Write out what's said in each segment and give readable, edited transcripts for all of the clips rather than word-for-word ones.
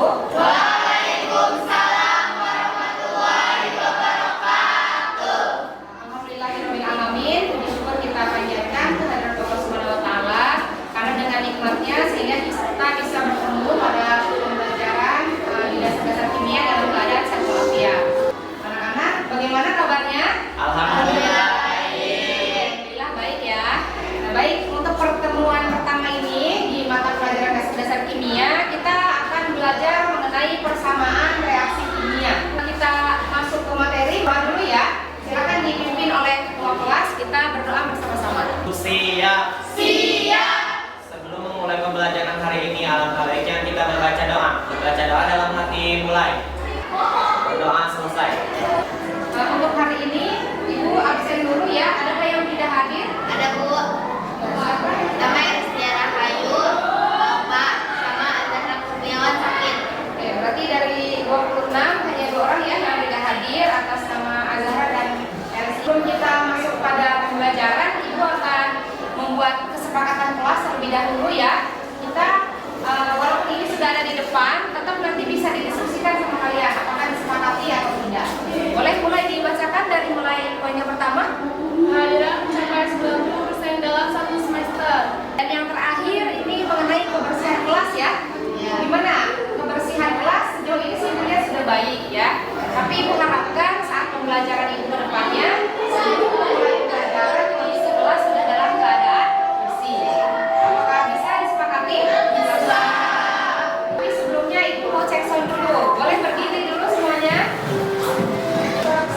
Waalaikumsalam warahmatullahi wabarakatuh. Alhamdulillahirabbil alamin. Puji syukur kita panjatkan kehadirat Allah Subhanahu wa taala karena dengan nikmatnya sehingga kita bisa bertemu pada pembelajaran di dasar kimia dalam keadaan sehat walafiat. Anak-anak, bagaimana kabarnya? Alhamdulillah. Alhamdulillah baik ya. Nah, baik, untuk pertemuan pertama ini di mata pelajaran dasar kimia kita akan belajar mengenai persamaan reaksi kimia. Kita masuk ke materi, doa dulu ya. Silakan dipimpin oleh ketua kelas, kita berdoa bersama-sama. Siap. Siap. Sebelum memulai pembelajaran hari ini, alangkah baiknya kita membaca doa. Membaca doa dalam hati mulai. Doa selesai. Untuk hari ini, Ibu absen dulu ya. Ada nggak yang tidak hadir? Ada Bu, namanya Rizkyara Hayu, Bapak sama Azhar Kurniawan sakit. Oke, berarti dari 26 hanya 2 orang ya yang tidak hadir atas nama Azhar dan Eris. Sebelum kita masuk pada pembelajaran, Ibu akan membuat kesepakatan kelas terlebih dahulu ya. Kita walaupun ini sudah ada di depan, tetap nanti bisa didiskusikan sama kalian apakah disepakati atau tidak. Boleh mulai dibacakan dari mulai poin yang pertama. Kehadiran mencapai 90% dalam 1 semester. Dan yang terakhir ini mengenai kebersihan kelas ya. Gimana? Kebersihan kelas sejauh ini sih Ibu lihat sudah baik ya. Tapi Ibu harapkan saat pembelajaran Ibu ke depannya seluruh mulai pelajaran kondisi kelas sudah dalam keadaan bersih. Apakah bisa disepakati? Bisa. Tapi sebelumnya Ibu mau cek sound dulu. Boleh berdiri dulu semuanya?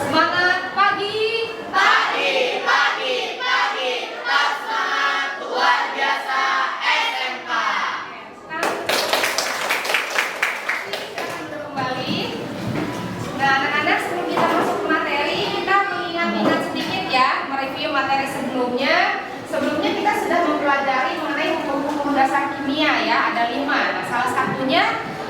Semangat pagi. Tetap semangat luar biasa SMK. Silakan duduk kembali. Nah, anak-anak, sebelum kita masuk ke materi, kita mengingat-ingat sedikit ya, mereview materi sebelumnya. Sebelumnya kita sudah mempelajari mengenai hukum-hukum dasar kimia ya, ada 5. Nah, salah satunya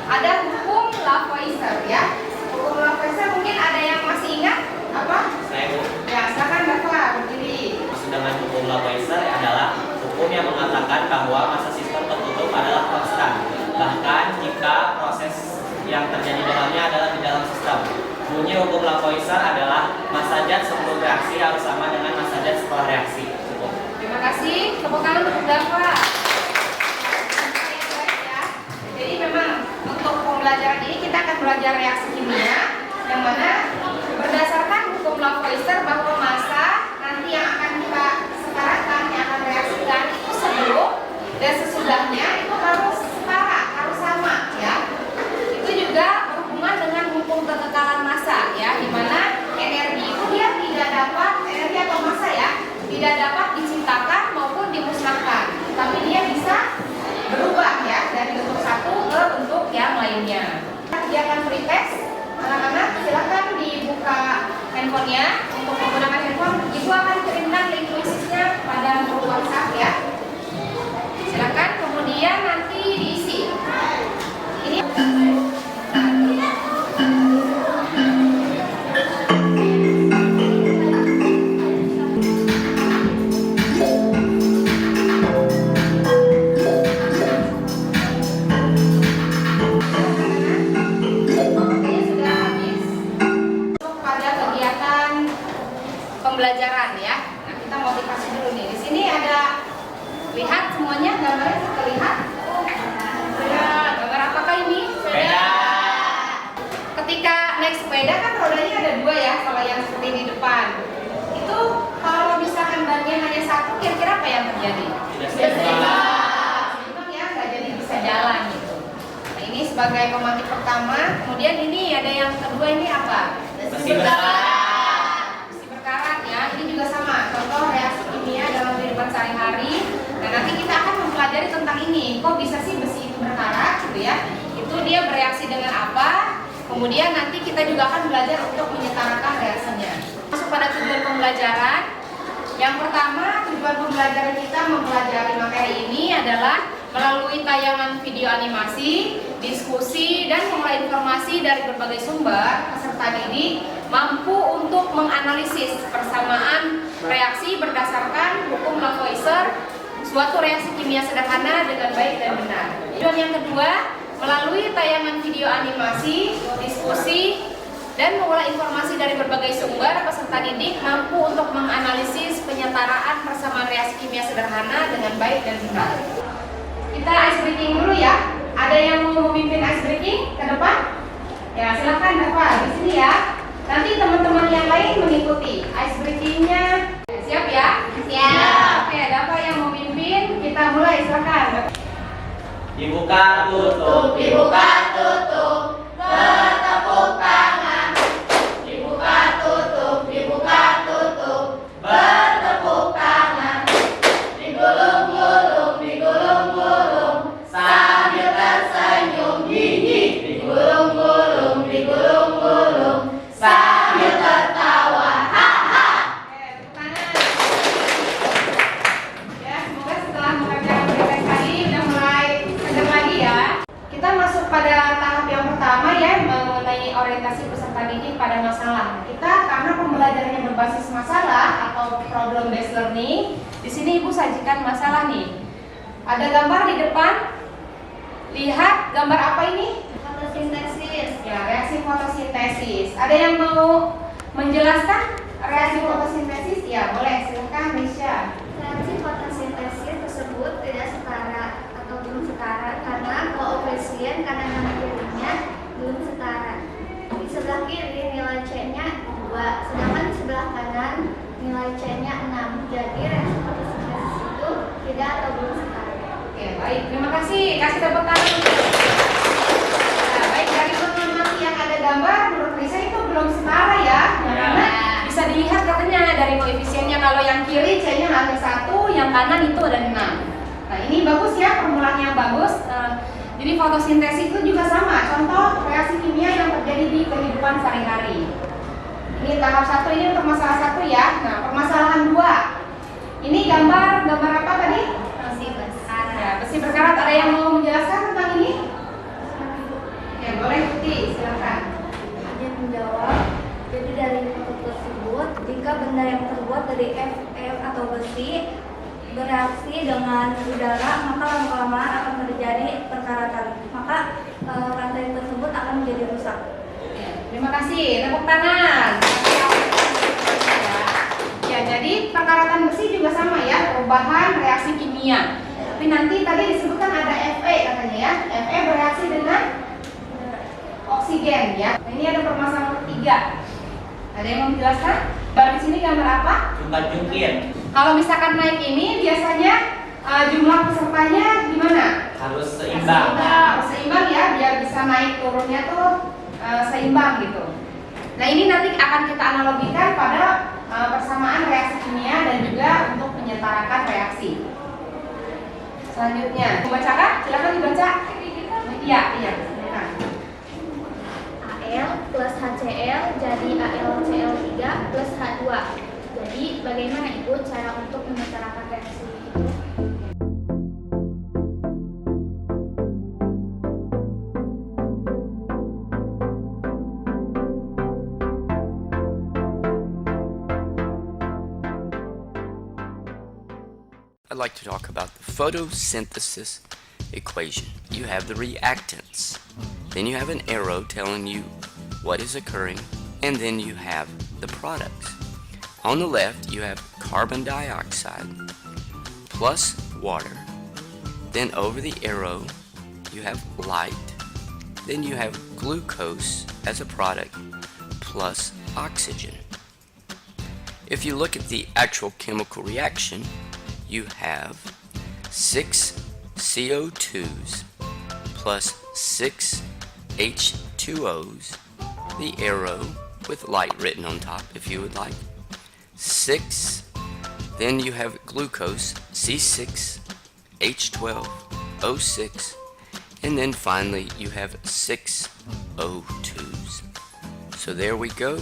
ada hukum Lavoisier ya. Hukum Lavoisier mungkin ada yang masih ingat apa? Saya Bu. Ya, silakan Bapak berdiri. Sedangkan hukum Lavoisier adalah hukum yang mengatakan bahwa massa sistem tertutup adalah konstan. Bahkan jika proses yang terjadi dalamnya adalah di dalam sistem. Bunyi hukum Lavoisier adalah massa zat sebelum reaksi harus sama dengan massa zat setelah reaksi. Cukup. Terima kasih. Tepuk tangan untuk Bapak. Jadi memang untuk pembelajaran ini kita akan belajar reaksi kimia yang mana berdasarkan hukum Lavoisier bahwa massa nanti yang akan kita setarakan, yang akan reaksikan itu sebelum dan sesudahnya itu harus setara, harus sama ya. Itu juga berhubungan dengan hukum kekekalan massa ya, di mana energi itu dia tidak dapat, energi atau massa ya, tidak dapat diciptakan maupun dimusnahkan, tapi dia bisa berubah ya dari bentuk satu ke bentuk yang lainnya. Kegiatan free test, anak-anak silakan dibuka handphonenya. Untuk menggunakan handphone, Ibu akan kirimkan link kuisisnya pada grup WhatsApp ya. Silakan kemudian nanti diisi. Ini pembelajaran ya. Nah, kita motivasi dulu nih. Di sini ada, lihat semuanya gambarnya terlihat. Ya, gambar apakah ini? Sepeda. Ketika naik sepeda kan rodanya ada 2 ya, kalau yang seperti di depan. Itu kalau misalkan bannya hanya 1, kira-kira apa yang terjadi? Tidak seimbang. Memang ya, nggak jadi bisa jalan gitu. Nah, ini sebagai pemantik pertama. Kemudian ini ada yang kedua, ini apa? Mesin besar. Ini juga sama, contoh reaksi kimia dalam kehidupan sehari-hari. Nah, nanti kita akan mempelajari tentang ini. Kok bisa sih besi itu berkarat gitu ya? Itu dia bereaksi dengan apa? Kemudian nanti kita juga akan belajar untuk menyetarakan reaksinya. Masuk pada tujuan pembelajaran. Yang pertama, tujuan pembelajaran kita mempelajari materi ini adalah melalui tayangan video animasi, diskusi, dan mengolah informasi dari berbagai sumber, peserta didik mampu untuk menganalisis persamaan reaksi berdasarkan hukum Lavoisier, suatu reaksi kimia sederhana dengan baik dan benar. Tujuan yang kedua, Melalui tayangan video animasi, diskusi, dan mengolah informasi dari berbagai sumber, peserta didik mampu untuk menganalisis penyetaraan persamaan reaksi kimia sederhana dengan baik dan benar. Kita ice breaking dulu ya. Ada yang mau memimpin ice breaking ke depan? Ya, silakan Bapak di sini ya. Nanti teman-teman yang lain mengikuti ice breakingnya. Siap ya? Siap. Oke, Bapak yang mau memimpin, kita mulai, silakan. Dibuka tutup, Dibuka tutup, bertepuk tangan. Dibuka tutup, bertepuk tangan. Digulung-gulung, sambil tersenyum gigi. Digulung-gulung, sambil tertawa. Oke, tepuk tangan. Ya, semoga setelah mengerjakan praktek tadi udah mulai segar lagi ya. Kita masuk pada tahap yang pertama ya, mengenai orientasi peserta didik pada masalah. Kita karena pembelajarannya berbasis masalah atau problem based learning, di sini Ibu sajikan masalah nih. Ada gambar di depan. Lihat gambar apa ini? Fotosintesis. Ya, reaksi fotosintesis. Ada yang mau menjelaskan reaksi fotosintesis? Ya, boleh. Silakan, Risha. Reaksi fotosintesis tersebut tidak setara atau belum setara karena koefisien kanan dan kirinya belum setara. Di sebelah kiri nilai C-nya 2, sedangkan di sebelah kanan nilai C-nya 6. Jadi reaksi fotosintesis itu tidak atau belum setara. Oke, baik. Terima kasih. Kasih tepuk tangan. Nah, baik, dari informasi yang ada gambar, menurut Risha itu belum setara ya. Nah, Ya. karena bisa dilihat katanya dari koefisiennya, kalau yang kiri C-nya hanya 1, yang kanan itu ada 6. Nah, ini bagus ya, permulaan yang bagus. Jadi fotosintesis itu juga sama, contoh reaksi kimia yang terjadi di kehidupan sehari-hari. Ini tahap 1, ini untuk masalah 1 ya. Nah, permasalahan 2. Ini gambar apa tadi? Masih besar. Ya, besi berkarat. Ada yang mau menjelaskan tentang ini? Ya, boleh Putih, silakan. Dia menjawab, jadi dari foto tersebut, jika benda yang terbuat dari Fe atau besi bereaksi dengan udara, maka lama-kelamaan akan terjadi perkaratan. Maka rantai tersebut akan menjadi rusak. Ya, terima kasih. Tepuk tangan. Ya, jadi perkaratan besi juga sama ya, perubahan reaksi kimia. Tapi nanti tadi disebutkan ada Fe katanya ya. Fe bereaksi dengan oksigen ya. Nah, ini ada permasalahan ketiga. Ada yang mau menjelaskan? Gambar di sini gambar apa? jungkir. Kalau misalkan naik ini biasanya jumlah pesertanya gimana? Harus seimbang. Seimbang ya, biar bisa naik turunnya tuh seimbang gitu. Nah, ini nanti akan kita analogikan pada persamaan reaksi kimia dan juga untuk menyetarakan reaksi. Selanjutnya, membacakan? Silakan dibaca. Iya, silakan. Al plus HCl jadi AlCl3 plus H2. Jadi bagaimana Ibu cara untuk menyetarakan reaksi itu? I'd like to talk about the photosynthesis equation. You have the reactants, then you have an arrow telling you what is occurring, and then you have the products. On the left, you have carbon dioxide plus water. Then over the arrow, you have light. Then you have glucose as a product plus oxygen. If you look at the actual chemical reaction, you have 6 CO2s plus 6 H2Os, the arrow with light written on top if you would like. 6, then you have glucose, C6, H12, O6, and then finally you have 6 O2s. So there we go,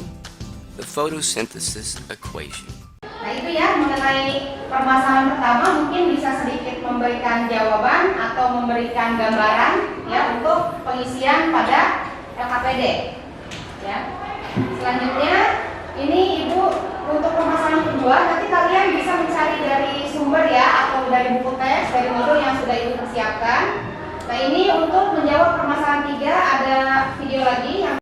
the photosynthesis equation. Nah, itu ya mengenai permasalahan pertama, mungkin bisa sedikit memberikan jawaban atau memberikan gambaran ya untuk pengisian pada LKPD. Ya. Selanjutnya ini Ibu untuk permasalahan kedua, nanti kalian bisa mencari dari sumber ya atau dari buku teks, dari modul yang sudah Ibu persiapkan. Nah, ini untuk menjawab permasalahan 3 ada video lagi yang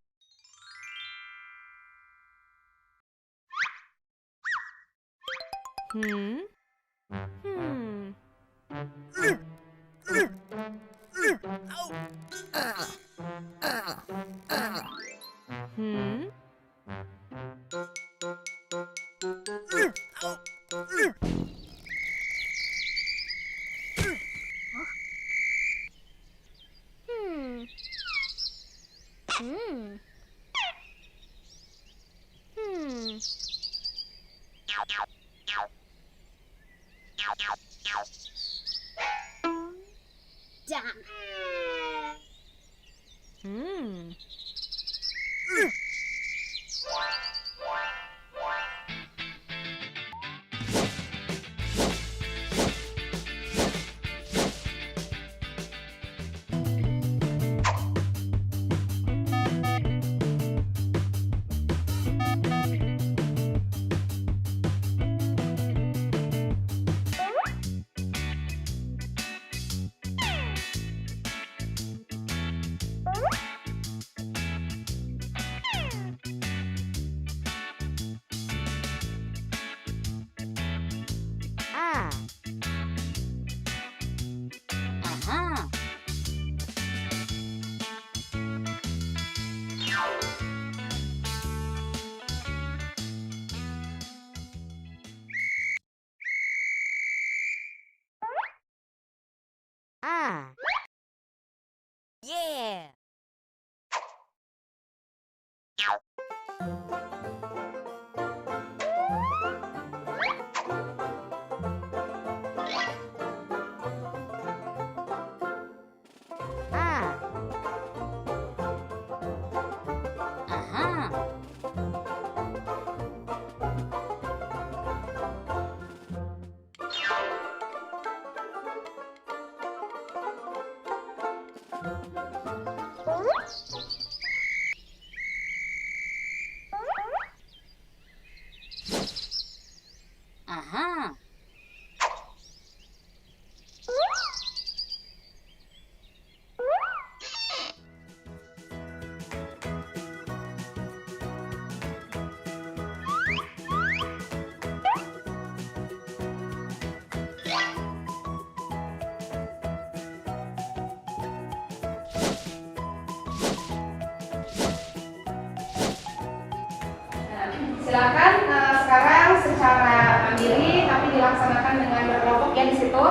silakan sekarang secara mandiri tapi dilaksanakan dengan berkelompok ya di situ.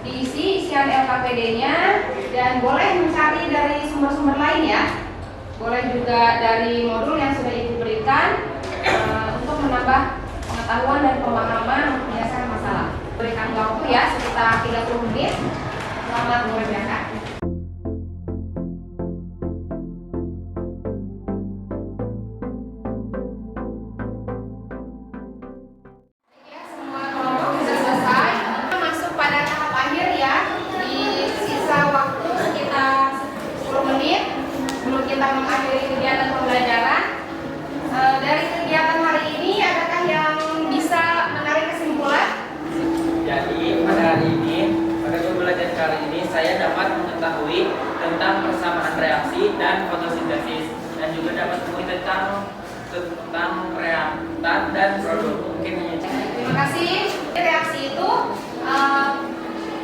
Diisi isian LKPD-nya dan boleh mencari dari sumber-sumber lain ya. Boleh juga dari modul yang sudah Ibu berikan untuk menambah pengetahuan dan pemahaman untuk menyelesaikan masalah. Berikan waktu ya sekitar 30 menit. Selamat mengerjakan. Kita mengakhiri kegiatan pembelajaran. Dari kegiatan hari ini, adakah yang bisa menarik kesimpulan? Jadi pada hari ini, pada pembelajaran kali ini saya dapat mengetahui tentang persamaan reaksi dan fotosintesis dan juga dapat mengetahui tentang reaktan dan produk. Mungkin Terima kasih. Reaksi itu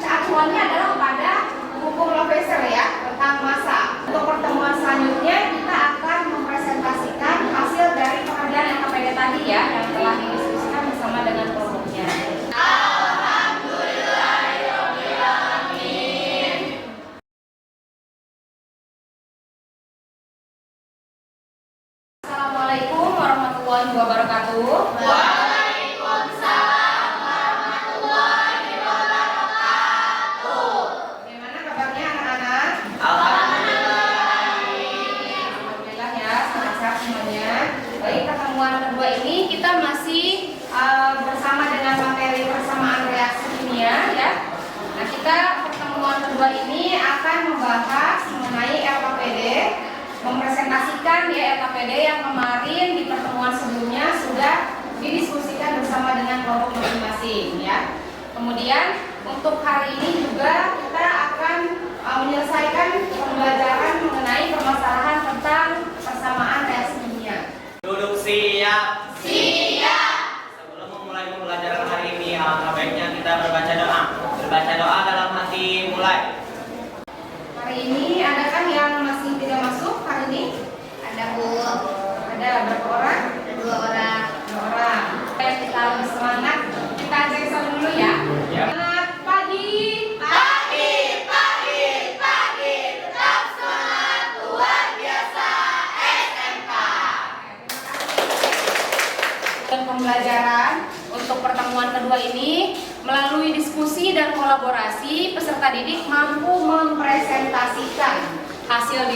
acuannya adalah pada hukum Lavoisier ya tentang massa. Untuk pertemuan selanjutnya kita akan mempresentasikan hasil dari pekerjaan LKPD tadi ya yang telah didiskusikan bersama dengan kelompoknya. Alhamdulillahirobbilalamin. Assalamualaikum warahmatullahi wabarakatuh. Pertemuan kedua ini kita masih bersama dengan materi persamaan reaksi kimia ya. Nah, kita pertemuan kedua ini akan membahas mengenai LKPD, mempresentasikan ya LKPD yang kemarin di pertemuan sebelumnya sudah didiskusikan bersama dengan kelompok masing-masing ya. Kemudian untuk hari ini juga kita akan menyelesaikan pembelajaran mengenai permasalahan tentang persamaan reaksi kimia. Duduk siap. Siap. Sebelum memulai pembelajaran hari ini, alangkah baiknya kita berbaca doa. Berbaca doa dalam hati, mulai. Hari ini adakah yang masih tidak masuk hari ini? Ada Bu, Ada berapa orang? ada 2 orang. 2 orang. Baik, kita lebih semangat. Kita exercise dulu ya. Ya. Semangat pagi. Dan pembelajaran untuk pertemuan kedua ini melalui diskusi dan kolaborasi peserta didik mampu mempresentasikan hasil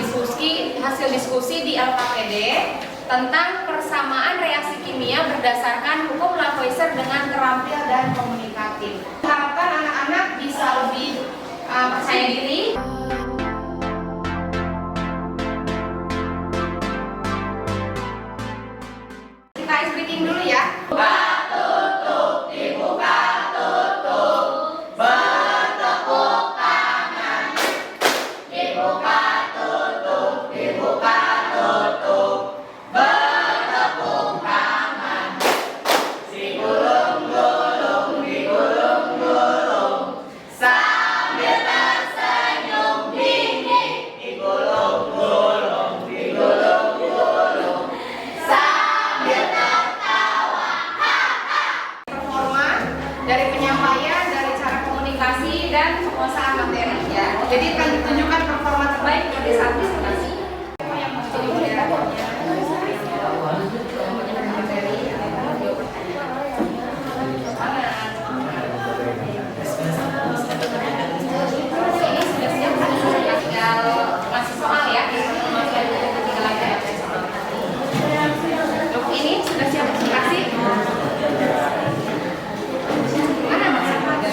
diskusi di LKPD tentang persamaan reaksi kimia berdasarkan hukum Lavoisier dengan terampil dan komunikatif. Harapan anak-anak bisa lebih percaya diri. Kita ice breathing dulu ya. Performa dari penyampaian, dari cara komunikasi dan penguasaan materi ya. Jadi akan ditunjukkan performa terbaik dari saat presentasi. Siapa yang mau jadi moderatornya? Ini sudah siap kan? Tinggal ngasih soal ya. Tinggal aja soal. Dok, ini sudah siap kasih. Mana maksudnya?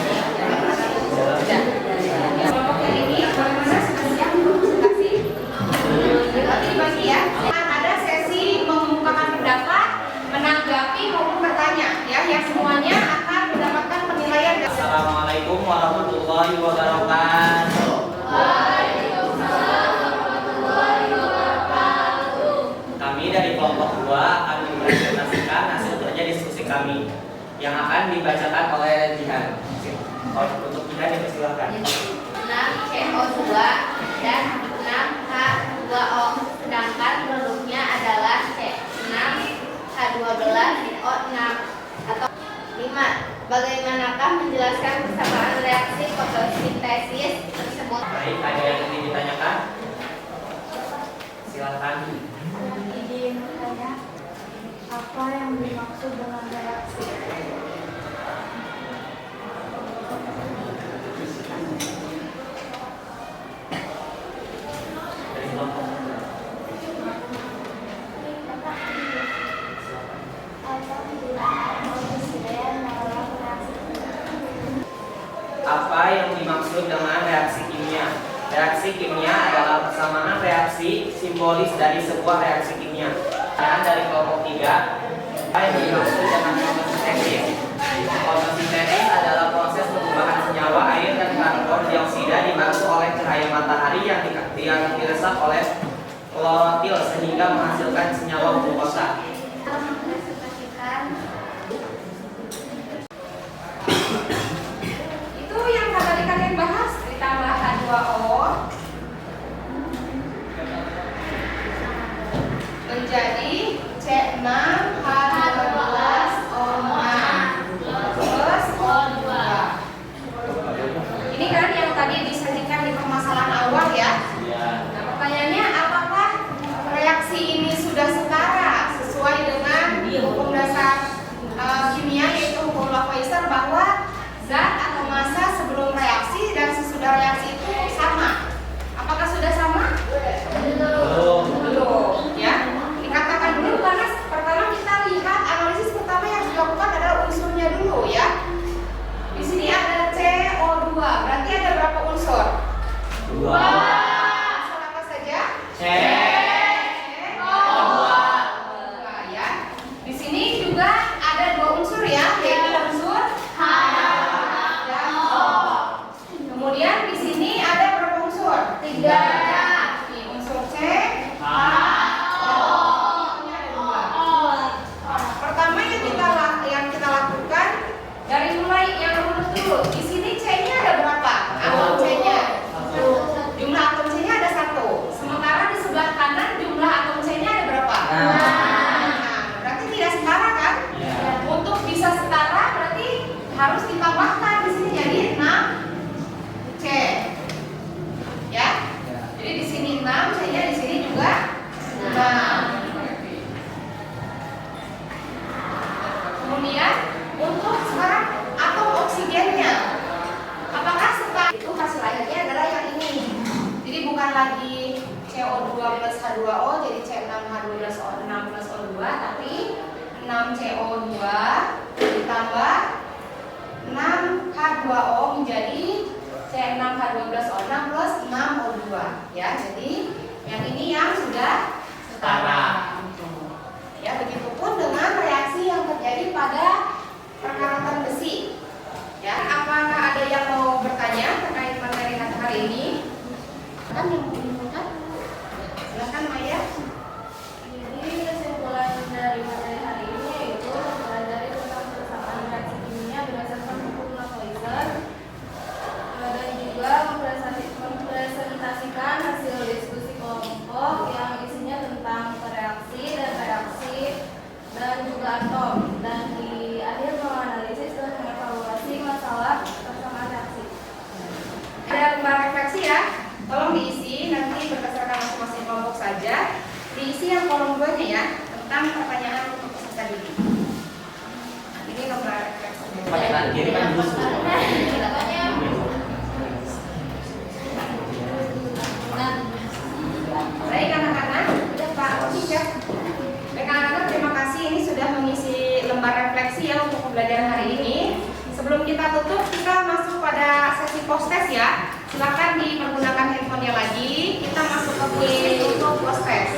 Sudah. Kelompok yang ini bagaimana sudah siap presentasi? Dibagi ya. Ada sesi mengemukakan pendapat, menanggapi maupun bertanya ya, yang semuanya akan mendapatkan penilaian. Assalamualaikum warahmatullahi wabarakatuh. Kami dari kelompok 2 akan mempresentasikan hasil kerja diskusi kami yang akan dibacakan oleh Jihan. Untuk Jihan dipersilakan. 6 CO2 dan 6 H2O, sedangkan produknya adalah C6 H12O6 atau 5. Bagaimanakah menjelaskan persamaan reaksi fotosintesis tersebut? Baik, ada yang ingin ditanyakan? Silakan. Izin bertanya, apa yang dimaksud dengan reaksi? Dari kelompok. Apa yang dimaksud dengan reaksi kimia? Reaksi kimia adalah persamaan reaksi simbolis dari sebuah reaksi kimia. Dan dari kelompok 3, apa yang dimaksud dengan fotosintesis? Fotosintesis adalah proses perubahan senyawa air dan karbon dioksida dibantu oleh cahaya matahari yang diresap oleh klorofil sehingga menghasilkan senyawa glukosa. Itu yang tadi kalian bahas ditambah H2O menjadi C6H12O6. H2O menjadi C6H12O6 plus 6O2 ya. Jadi yang ini yang sudah setara. Ya, begitupun dengan reaksi yang terjadi pada perkaratan besi. Ya, apakah ada yang mau bertanya terkait materi hari ini? Kan yang mengumpulkan? Silakan Maya. Jadi kesimpulan dari materi hari ini yaitu mempelajari tentang persamaan reaksi kimia berdasarkan hukum Lavoisier dan juga mempresentasikan hasil diskusi kelompok yang isinya tentang reaksi dan juga atom, dan di akhir menganalisis dan mengevaluasi masalah persamaan reaksi. Ada lembar refleksi ya, tolong diisi nanti berdasarkan masing-masing kelompok saja. Diisi yang kolom 2-nya ya, tentang pertanyaan untuk peserta didik. Ini lembar refleksi. Pakai tangan kiri kan dulu. Baik anak-anak, udah Pak Richard. Baik anak-anak, terima kasih ini sudah mengisi lembar refleksi ya untuk pembelajaran hari ini. Sebelum kita tutup, kita masuk pada sesi post test ya. Silakan dipergunakan handphonenya lagi. Kita masuk ke quiz untuk post test.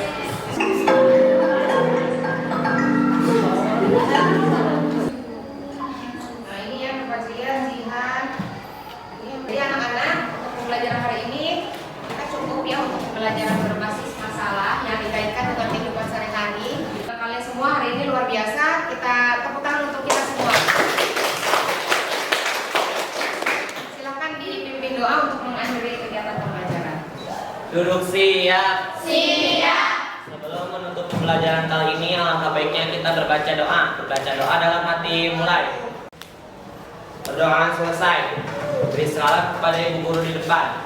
Nah ini ya Fajian, Jihan. Jadi anak-anak untuk pembelajaran hari ini kita cukup ya untuk pembelajaran berbasis masalah yang dikaitkan dengan kehidupan sehari-hari. Kalian semua hari ini luar biasa. Kita tepuk tangan untuk kita semua. Silakan dipimpin doa untuk mengakhiri kegiatan pembelajaran. Duduk siap. Siap. Sebelum menutup pembelajaran kali ini, alangkah baiknya kita berbaca doa. Berbaca doa dalam hati mulai. Berdoa selesai. Beri salam kepada ibu guru di depan.